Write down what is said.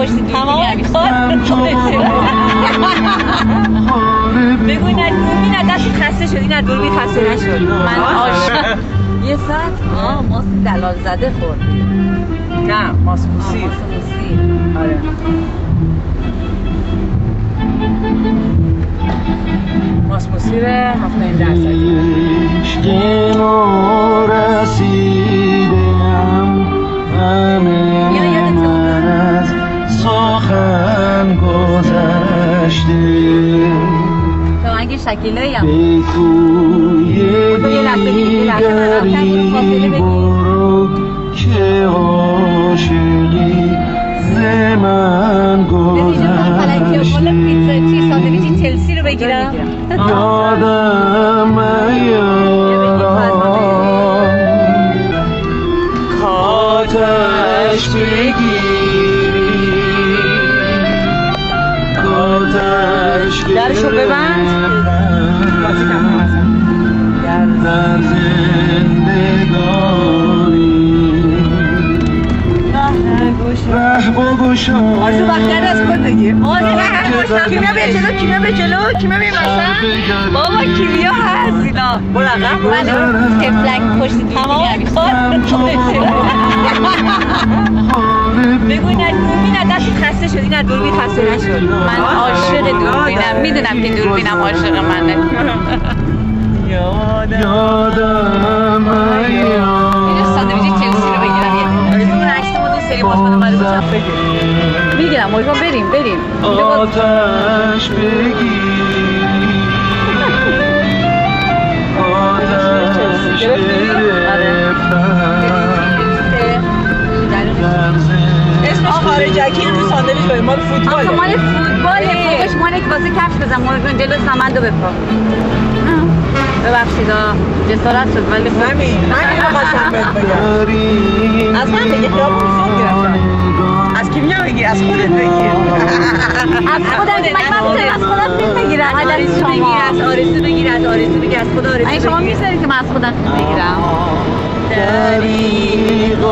پشت دوربین کار بگو این از دوربین از دست خسته شد، این از دوربین خسته نشد. من عاشق یه ساعت ماست دلال زده خوردیم. نه ماست موسی. آره ماست موسی 70%. سخن گذشته تو انگه شکیلایی هم یه لحظه برو که عاشقی زمن گذشته ساندویچ چلسی رو بگیرم یادم یارم کاتش درشو ببند در زندگانی ره بگوشم آرزو بختر از خود بگیر. کیمیا به جلو، کیمیا به جلو، کیمیا به مثلا بابا کیمیا هست اینا برقم منو تفلک پشت دوربین کار بگو این از دوربین از دست خسته شد، این از دوربین خسته نشد. من عاشق دوربینم، میدونم که دوربینم عاشق منه. یادم اینو ساندویچ چلسی رو بگیرم یه اون عکس ما دو سری باز کنم برای بچه‌ها میگیرم ماجرا بریم آتش بگیر آتش اسمش خارجکی تو ساندویچ بریم مال فوتباله. آخه مال فوتباله فوقش مال که واسه کفش بزن مال جلو سمندو بپا. ببخشید جسارت شد ولی همین می‌خواستم بهت بگم. از من بگید یا پوزیون گرفتم. از کیمیا بگیر، از خودت بگیر. از خودم که من از خودم بگیرم. از آرزو بگیر، از آرزو بگیر، از خدا آرزو بگیر. شما می‌ذارید که من از خودم بگیرم. دریغ